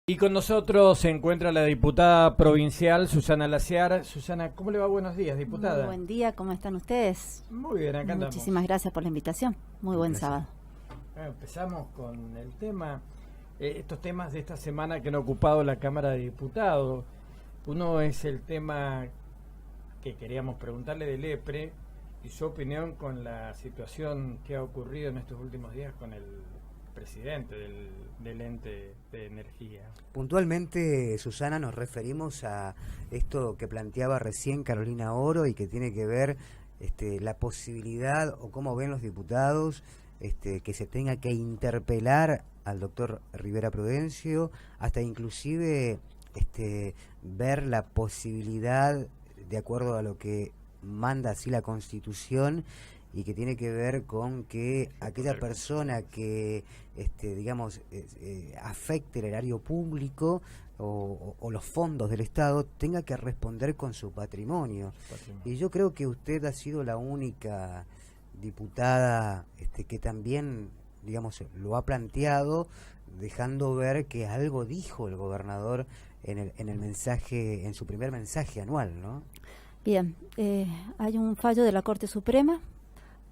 Y con nosotros se encuentra la diputada provincial Susana Laciar. Susana, ¿cómo le va? Buenos días, diputada. Muy buen día, ¿cómo están ustedes? Muy bien, acá andamos. Muchísimas gracias por la invitación. Muy buen sábado. Bueno, empezamos con el tema, estos temas de esta semana que han ocupado la Cámara de Diputados. Uno es el tema que queríamos preguntarle del EPRE y su opinión con la situación que ha ocurrido en estos últimos días con el presidente del ente de energía. Puntualmente, Susana, nos referimos a esto que planteaba recién Carolina Oro y que tiene que ver la posibilidad o cómo ven los diputados que se tenga que interpelar al doctor Rivera Prudencio, hasta inclusive ver la posibilidad, de acuerdo a lo que manda así la Constitución, y que tiene que ver con que aquella persona que afecte el erario público o los fondos del Estado tenga que responder con su patrimonio. Y yo creo que usted ha sido la única diputada que también, digamos, lo ha planteado, dejando ver que algo dijo el gobernador en el mensaje, en su primer mensaje anual, ¿no? Bien, hay un fallo de la Corte Suprema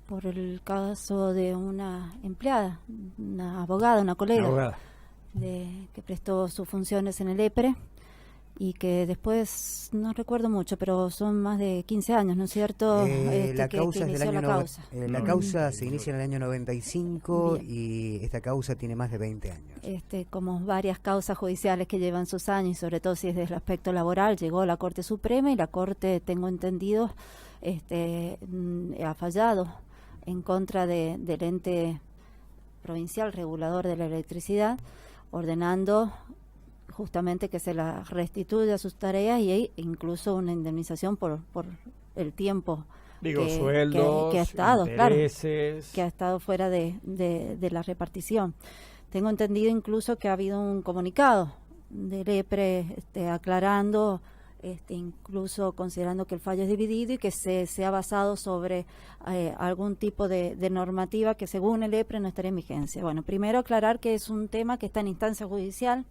por el caso de una empleada, una abogada, una colega, que prestó sus funciones en el EPRE y que después, no recuerdo mucho, pero son más de 15 años, ¿no es cierto? La causa que es del año la causa. Causa se inicia en el año 95. Bien. Y esta causa tiene más de 20 años. Como varias causas judiciales que llevan sus años, y sobre todo si es del aspecto laboral, llegó a la Corte Suprema y la Corte, tengo entendido, ha fallado en contra del ente provincial regulador de la electricidad, ordenando justamente que se la restituya sus tareas e incluso una indemnización por el tiempo sueldos, que ha estado, intereses. Claro, que ha estado fuera de la repartición. Tengo entendido incluso que ha habido un comunicado del EPRE aclarando, incluso considerando que el fallo es dividido y que se ha basado sobre algún tipo de normativa que según el EPRE no estaría en vigencia. Bueno, primero aclarar que es un tema que está en instancia judicial,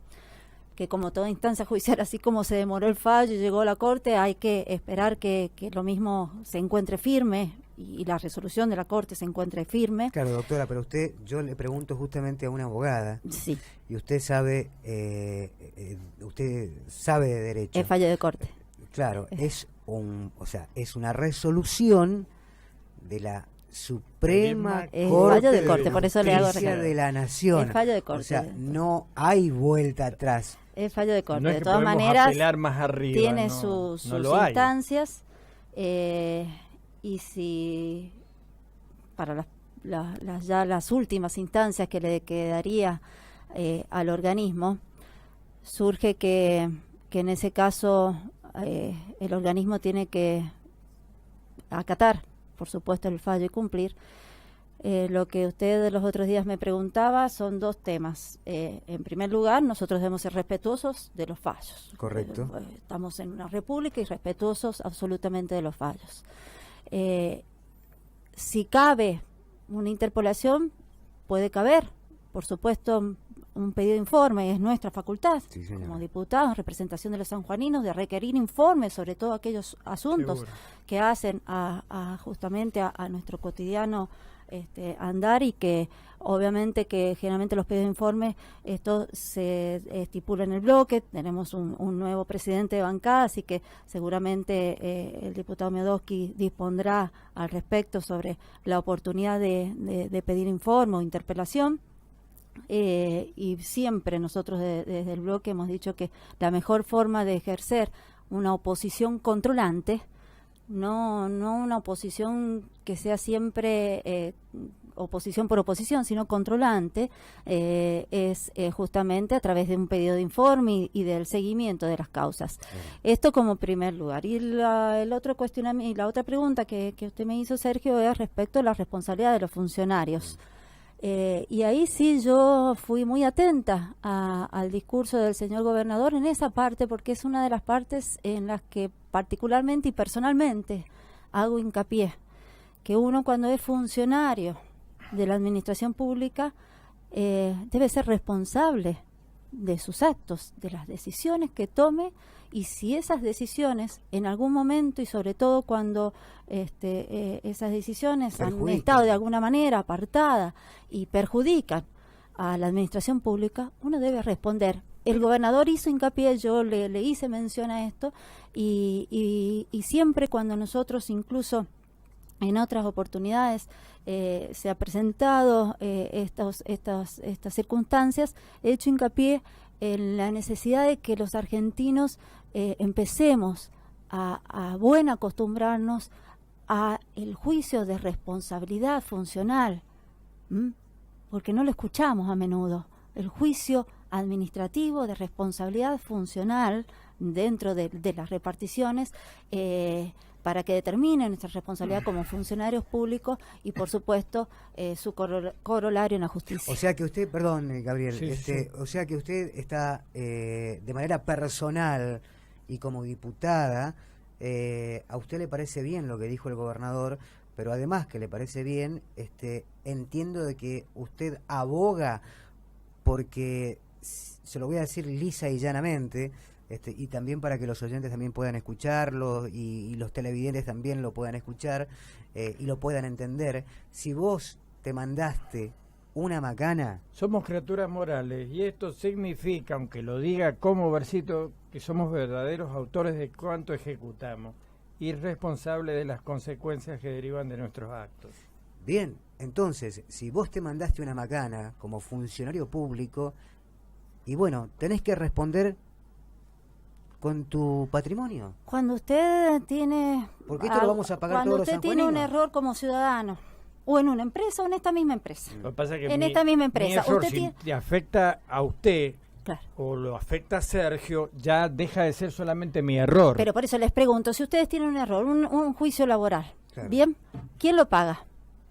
que como toda instancia judicial, así como se demoró el fallo y llegó a la Corte, hay que esperar que lo mismo se encuentre firme y la resolución de la Corte se encuentre firme. Claro, doctora, pero yo le pregunto justamente a una abogada. Sí. Y usted sabe de derecho. El fallo de Corte. Claro, es una resolución de la Suprema Corte fallo de Corte, por eso le hago referencia de la Nación. El fallo de Corte. O sea, no hay vuelta atrás. El fallo de Corte. No es de que todas maneras, apelar más arriba, tiene sus instancias, y si para las últimas instancias que le quedaría al organismo, surge que en ese caso el organismo tiene que acatar, por supuesto, el fallo y cumplir. Lo que usted los otros días me preguntaba son dos temas. En primer lugar, nosotros debemos ser respetuosos de los fallos. Correcto. Estamos en una república y respetuosos absolutamente de los fallos. Si cabe una interpelación, puede caber, por supuesto, un pedido de informe, es nuestra facultad, sí, como diputados en representación de los sanjuaninos, de requerir informes sobre todo aquellos asuntos que hacen justamente a nuestro cotidiano andar, y que obviamente que generalmente los pedidos de informe, esto se estipula en el bloque. Tenemos un nuevo presidente de bancada, así que seguramente el diputado Miodowski dispondrá al respecto sobre la oportunidad de pedir informe o interpelación. Y siempre nosotros desde el bloque hemos dicho que la mejor forma de ejercer una oposición controlante, no una oposición que sea siempre oposición por oposición, sino controlante, es justamente a través de un pedido de informe y del seguimiento de las causas. Esto como primer lugar. Y el otro cuestionamiento, y la otra pregunta que usted me hizo, Sergio, es respecto a la responsabilidad de los funcionarios. Y ahí sí yo fui muy atenta al discurso del señor gobernador en esa parte, porque es una de las partes en las que particularmente y personalmente hago hincapié, que uno cuando es funcionario de la administración pública debe ser responsable de sus actos, de las decisiones que tome, y si esas decisiones en algún momento, y sobre todo cuando esas decisiones han estado de alguna manera apartadas y perjudican a la administración pública, uno debe responder. El gobernador hizo hincapié, yo le hice mención a esto, y siempre cuando nosotros, incluso en otras oportunidades, se ha presentado estas circunstancias, he hecho hincapié en la necesidad de que los argentinos empecemos a buen acostumbrarnos a el juicio de responsabilidad funcional, porque no lo escuchamos a menudo. El juicio administrativo de responsabilidad funcional dentro de las reparticiones, para que determinen nuestra responsabilidad como funcionarios públicos y, por supuesto, su corolario en la justicia. O sea que usted, perdón, Gabriel, o sea que usted está de manera personal y como diputada, a usted le parece bien lo que dijo el gobernador, pero además que le parece bien, entiendo de que usted aboga porque, se lo voy a decir lisa y llanamente, y también para que los oyentes también puedan escucharlo y los televidentes también lo puedan escuchar y lo puedan entender. Si vos te mandaste una macana... Somos criaturas morales y esto significa, aunque lo diga como versito, que somos verdaderos autores de cuanto ejecutamos y responsables de las consecuencias que derivan de nuestros actos. Bien, entonces, si vos te mandaste una macana como funcionario público, y bueno, tenés que responder con tu patrimonio. Cuando usted tiene... Porque esto lo vamos a pagar todos los sanjuaninos. Cuando usted tiene un error como ciudadano, o en una empresa o en esta misma empresa. Lo que pasa es que esta misma empresa. Mi error, usted si te afecta a usted, claro, o lo afecta a Sergio, ya deja de ser solamente mi error. Pero por eso les pregunto, si ustedes tienen un error, un juicio laboral, claro, ¿bien? ¿Quién lo paga?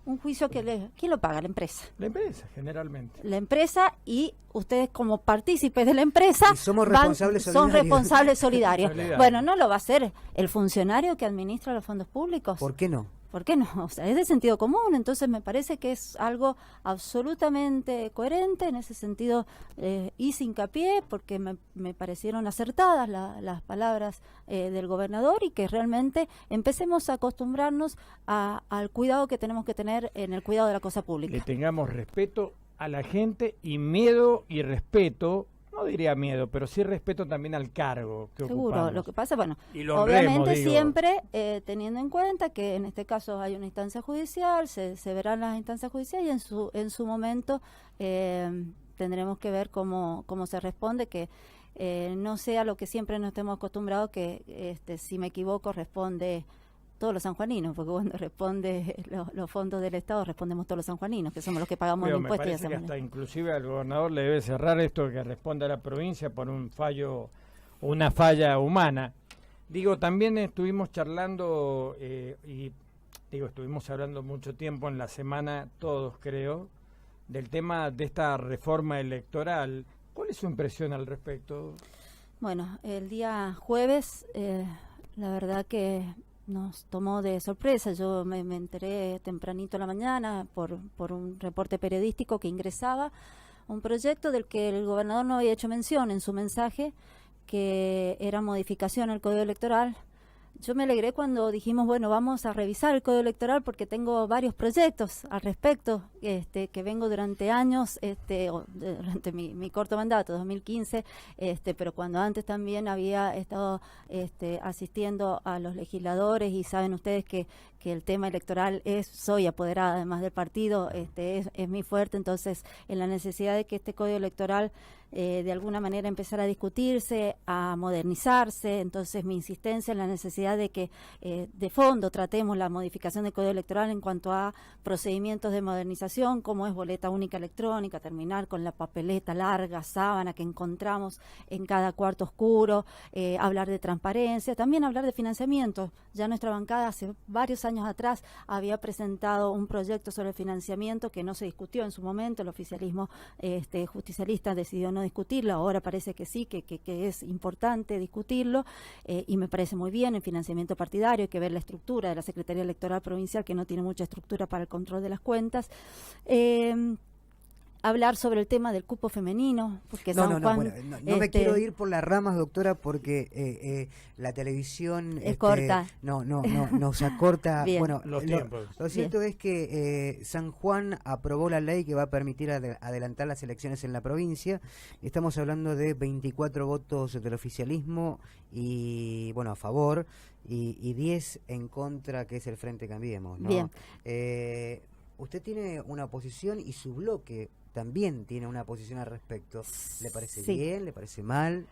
Un juicio ¿quién lo paga? La empresa. La empresa, generalmente. La empresa, y ustedes como partícipes de la empresa y somos responsables son responsables solidarios. Bueno, no lo va a hacer el funcionario que administra los fondos públicos. ¿Por qué no? ¿Por qué no? O sea, es de sentido común, entonces me parece que es algo absolutamente coherente. En ese sentido hice hincapié porque me parecieron acertadas las palabras del gobernador, y que realmente empecemos a acostumbrarnos al cuidado que tenemos que tener en el cuidado de la cosa pública. Que tengamos respeto a la gente y miedo y respeto. No diría miedo, pero sí respeto también al cargo que Seguro, ocupamos. Lo que pasa, bueno, obviamente honremos, siempre teniendo en cuenta que en este caso hay una instancia judicial, se verán las instancias judiciales, y en su momento tendremos que ver cómo se responde, que no sea lo que siempre nos estemos acostumbrados, que si me equivoco responde todos los sanjuaninos, porque cuando responde los fondos del Estado, respondemos todos los sanjuaninos, que somos los que pagamos el impuesto. Me parece que hasta inclusive al gobernador le debe cerrar esto que responde a la provincia por un fallo, una falla humana. Digo, también estuvimos charlando estuvimos hablando mucho tiempo en la semana, todos creo, del tema de esta reforma electoral. ¿Cuál es su impresión al respecto? Bueno, el día jueves, la verdad que nos tomó de sorpresa. Yo me enteré tempranito en la mañana por un reporte periodístico que ingresaba un proyecto del que el gobernador no había hecho mención en su mensaje, que era modificación al Código Electoral. Yo me alegré cuando dijimos, bueno, vamos a revisar el Código Electoral, porque tengo varios proyectos al respecto, que vengo durante años, durante mi corto mandato, 2015, pero cuando antes también había estado asistiendo a los legisladores, y saben ustedes que el tema electoral soy apoderada además del partido, es muy fuerte. Entonces, en la necesidad de que este Código Electoral de alguna manera empezara a discutirse, a modernizarse, entonces mi insistencia en la necesidad de que de fondo tratemos la modificación del Código Electoral en cuanto a procedimientos de modernización, como es boleta única electrónica, terminar con la papeleta larga, sábana que encontramos en cada cuarto oscuro, hablar de transparencia, también hablar de financiamiento. Ya nuestra bancada hace varios años atrás había presentado un proyecto sobre financiamiento que no se discutió en su momento. El oficialismo justicialista decidió no discutirlo, ahora parece que sí, que es importante discutirlo, y me parece muy bien. En financiamiento partidario hay que ver la estructura de la Secretaría Electoral Provincial, que no tiene mucha estructura para el control de las cuentas. hablar sobre el tema del cupo femenino, porque No, San Juan, bueno, no me quiero ir por las ramas, doctora, porque la televisión es corta. Nos acorta. Bueno, los tiempos. Lo cierto es que San Juan aprobó la ley que va a permitir adelantar las elecciones en la provincia. Estamos hablando de 24 votos del oficialismo y bueno, a favor, y 10 en contra, que es el Frente Cambiemos, ¿no? Bien. Usted tiene una posición y su bloque también tiene una posición al respecto. ¿Le parece bien? ¿Le parece mal?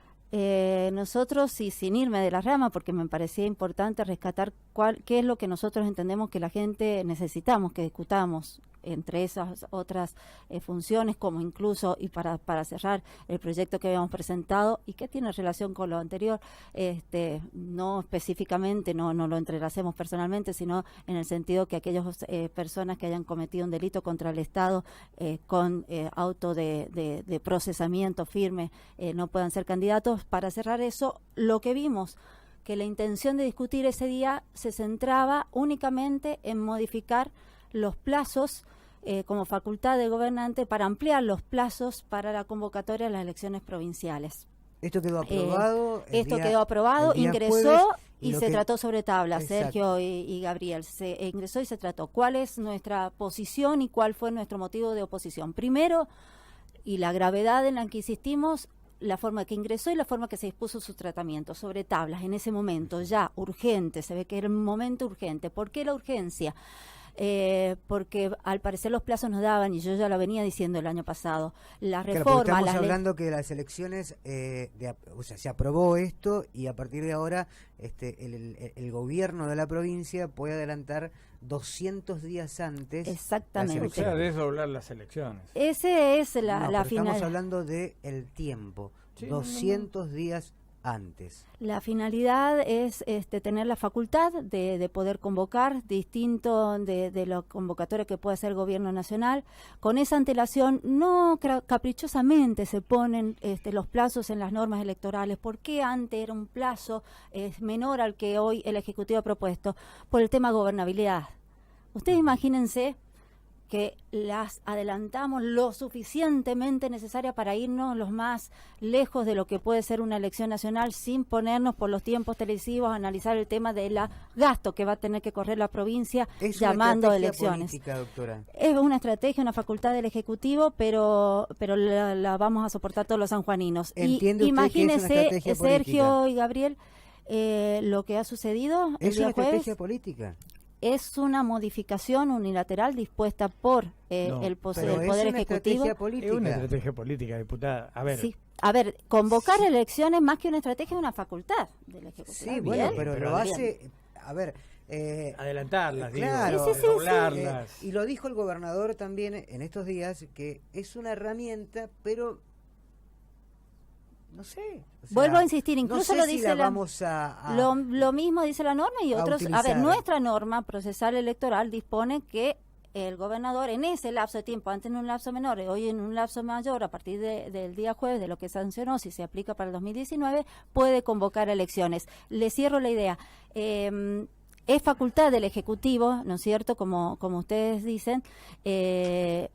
Nosotros, y sin irme de la rama, porque me parecía importante rescatar qué es lo que nosotros entendemos que la gente necesitamos, que discutamos entre esas otras funciones, como incluso, y para cerrar, el proyecto que habíamos presentado, y que tiene relación con lo anterior, no específicamente, no lo entrelacemos personalmente, sino en el sentido que aquellas personas que hayan cometido un delito contra el Estado con auto de procesamiento firme no puedan ser candidatos. Para cerrar eso, lo que vimos, que la intención de discutir ese día se centraba únicamente en modificar los plazos como facultad del gobernante para ampliar los plazos para la convocatoria de las elecciones provinciales. Esto quedó aprobado. Quedó aprobado, ingresó y se trató sobre tabla. Exacto. Sergio y Gabriel se ingresó y se trató cuál es nuestra posición y cuál fue nuestro motivo de oposición. Primero, y la gravedad en la que insistimos, la forma que ingresó y la forma que se dispuso su tratamiento sobre tablas en ese momento, ya urgente, se ve que era un momento urgente. ¿Por qué la urgencia? Porque al parecer los plazos nos daban, y yo ya lo venía diciendo el año pasado, la reforma... Claro, estamos hablando que las elecciones, se aprobó esto, y a partir de ahora el gobierno de la provincia puede adelantar 200 días antes. Exactamente. O sea, desdoblar las elecciones. Ese es la final. Estamos hablando de el tiempo, sí, 200 días antes. La finalidad es tener la facultad de poder convocar, distinto de la convocatoria que puede hacer el gobierno nacional. Con esa antelación, no caprichosamente se ponen los plazos en las normas electorales. ¿Por qué antes era un plazo menor al que hoy el Ejecutivo ha propuesto? Por el tema gobernabilidad. Ustedes imagínense que las adelantamos lo suficientemente necesaria para irnos los más lejos de lo que puede ser una elección nacional, sin ponernos por los tiempos televisivos a analizar el tema del gasto que va a tener que correr la provincia llamando a elecciones. Política, doctora. Es una estrategia, una facultad del Ejecutivo, pero la vamos a soportar todos los sanjuaninos. ¿Entiende y imagínense, Sergio política? y Gabriel, lo que ha sucedido ¿Es el día una jueves. estrategia política? Es una modificación unilateral dispuesta por el Poder Ejecutivo. Es una estrategia política, diputada. A ver. Sí. A ver, convocar elecciones más que una estrategia es una facultad del Ejecutivo. Sí, bueno, pero lo hace... A ver... adelantarlas, claro, doblarlas. Y lo dijo el gobernador también en estos días, que es una herramienta, pero... No sé. Vuelvo a insistir, incluso no sé lo dice lo mismo dice la norma y otros. A ver, nuestra norma procesal electoral dispone que el gobernador en ese lapso de tiempo, antes en un lapso menor, hoy en un lapso mayor, a partir del día jueves, de lo que sancionó, si se aplica para el 2019, puede convocar elecciones. Le cierro la idea. Es facultad del Ejecutivo, ¿no es cierto?, como ustedes dicen, que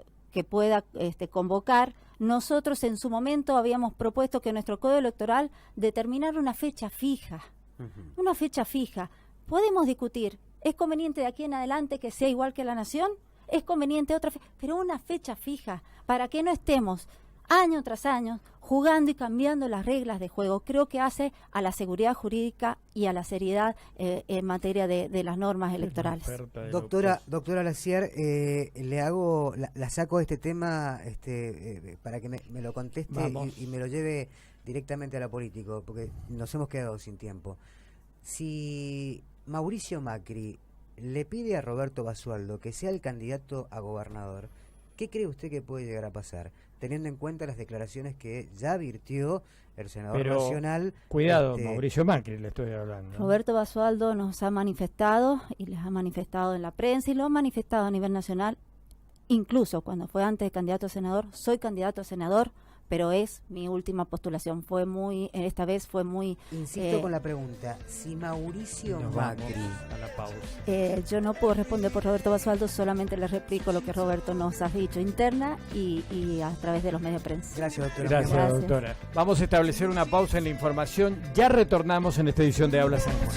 pueda convocar. Nosotros en su momento habíamos propuesto que nuestro código electoral determinara una fecha fija. Una fecha fija. Podemos discutir, ¿es conveniente de aquí en adelante que sea igual que la Nación? ¿Es conveniente otra fecha? Pero una fecha fija, para que no estemos año tras año jugando y cambiando las reglas de juego. Creo que hace a la seguridad jurídica y a la seriedad en materia de las normas electorales. Doctora Laciar, la saco este tema para que me lo conteste y me lo lleve directamente a la política, porque nos hemos quedado sin tiempo. Si Mauricio Macri le pide a Roberto Basualdo que sea el candidato a gobernador, ¿qué cree usted que puede llegar a pasar? Teniendo en cuenta las declaraciones que ya virtió el senador nacional. Cuidado, Mauricio Macri le estoy hablando. Roberto Basualdo nos ha manifestado, y les ha manifestado en la prensa, y lo ha manifestado a nivel nacional, incluso cuando fue antes de candidato a senador: soy candidato a senador, pero es mi última postulación. Esta vez fue muy... Insisto con la pregunta, si Mauricio Macri... a la pausa. Yo no puedo responder por Roberto Basualdo, solamente le replico lo que Roberto nos ha dicho interna y a través de los medios de prensa. Gracias, doctora. Gracias, doctora. Vamos a establecer una pausa en la información. Ya retornamos en esta edición de Habla San Juan.